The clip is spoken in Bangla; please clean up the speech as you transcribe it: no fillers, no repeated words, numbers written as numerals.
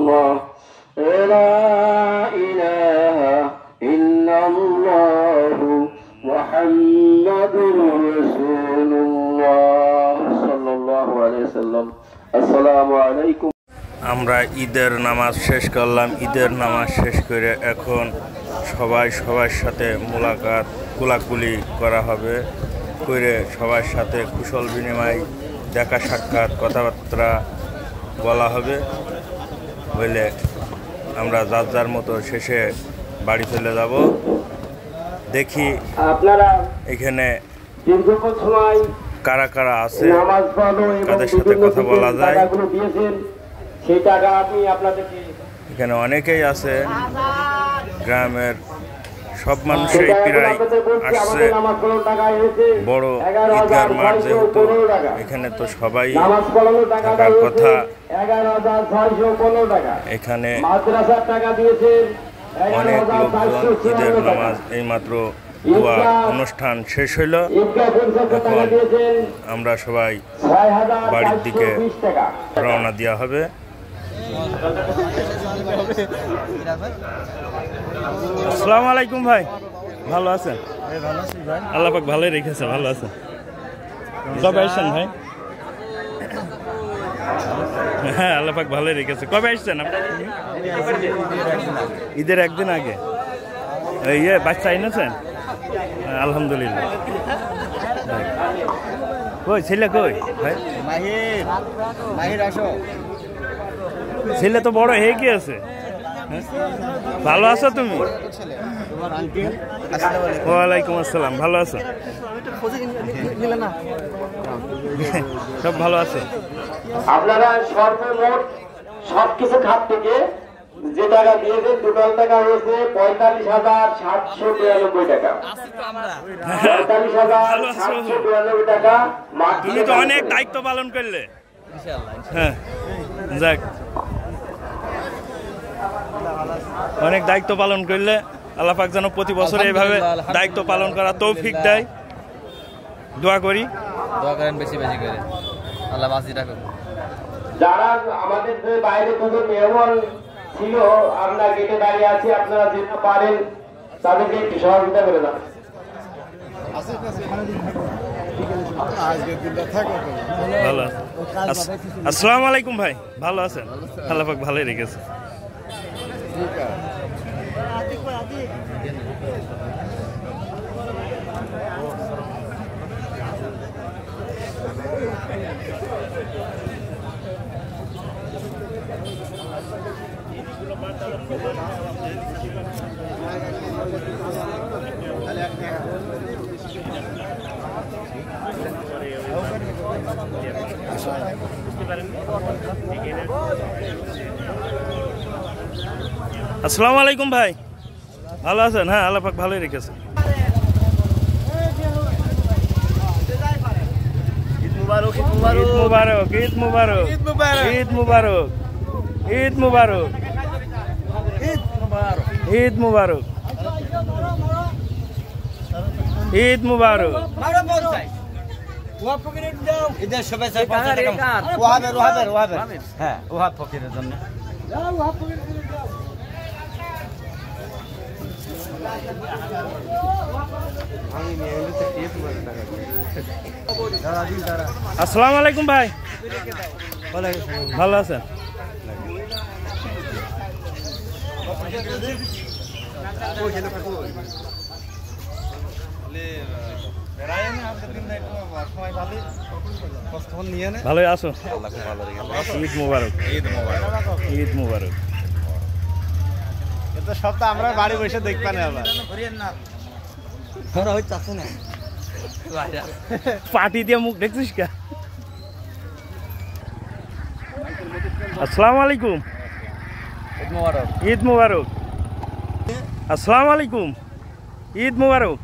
ইল্লাল্লাহ লা ইলাহা ইল্লাল্লাহ মুহাম্মাদুর রাসূলুল্লাহ সাল্লাল্লাহু আলাইহি ওয়াসাল্লাম। আসসালামু আলাইকুম। আমরা ঈদের নামাজ শেষ করলাম। ঈদের নামাজ শেষ করে এখন সবার সাথে মোলাকাত কোলাকুলি করা হবে, করে সবার সাথে কুশল বিনিময়, দেখা সাক্ষাৎ, কথাবার্তা বলা হবে। বলে আমরা যার যার মতো শেষে বাড়ি চলে যাব। দেখি আপনারা এখানে দীর্ঘক্ষণ সময় কারা কারা আছে, কাদের সাথে কথা বলা যায়। এখানে অনেকেই আছে, গ্রামের সব মানুষই প্রায় আসছে। বড় ঈদগার মাঠ যেহেতু, এখানে তো সবাই থাকার কথা। এখানে অনেক লোকজন। ঈদের নামাজ এইমাত্র দোয়া অনুষ্ঠান শেষ হইল। এখন আমরা সবাই বাড়ির দিকে রওনা দেওয়া হবে। আসসালামু আলাইকুম ভাই, ভালো আছেন? আল্লাহ পাক ভালোই রেখেছে, ভালো আছেন? কবে আসছেন ভাই? হ্যাঁ, আল্লাহ পাক ভালোই রেখেছে। কবে আসছেন? ঈদের একদিন আগে। বাচ্চা এনেছেন? আলহামদুলিল্লাহ। কই ছেলে কই ভাই? ছেলে তো বড় হয়ে গিয়েছে। ভালো আছো তুমি? ওয়ালাইকুম আসসালাম। ভালো আছো? সব ভালো আছে? আপনারা সর্বমোট সবকিছু খাত থেকে যে টাকা দিয়েছেন, টোটাল টাকা হয়েছে 45,792 টাকা। 45,792 টাকা। তুমি তো অনেক দায়িত্ব পালন করলে। হ্যাঁ, যাক, অনেক দায়িত্ব পালন করলে। আল্লাহ পাক যেন প্রতি বছর এইভাবে দায়িত্ব পালন করা তৌফিক দেয়। দোয়া করি, দোয়া করেন বেশি বেশি করে, আল্লাহ বাঁচি রাখুন। যারা আমাদের বাইরে কোনো মেহমান ছিল, আমরা গেটে দাঁড়িয়ে আছি, আপনারা যেতে পারেন তাদেরকে একটু সহযোগিতা করে দেন। ভালো আছে? আসসালামু আলাইকুম ভাই, ভালো আছেন? আল্লাহ পাক ভালোই রেখেছে। আসসালামু আলাইকুম ভাই, ভালো আছেন? হ্যাঁ, আল্লাহ পাক ভালোই রেখেছে। ঈদ মুবারক, ঈদ মুবারক, ঈদ মুবারক, ঈদ মুবারক, ঈদ মুবারক, ঈদ মুবারক, ঈদ মুবারক। ঈদের শুভেচ্ছা। হ্যাঁ, ওহাব ফকিরের জন্য। আসসালামু আলাইকুম ভাই, ভালো আছেন? ভালোই আছো? ঈদ মুবারক, ঈদ মুবারক, ঈদ মুবারক। সব তো আমরা বাড়ি বসে দেখবা না। পার্টি দিয়ে মুখ দেখছিস কা? আসসালামু আলাইকুম, ঈদ মুবারক, ঈদ মুবারক। আসসালামু আলাইকুম, ঈদ মুবারক।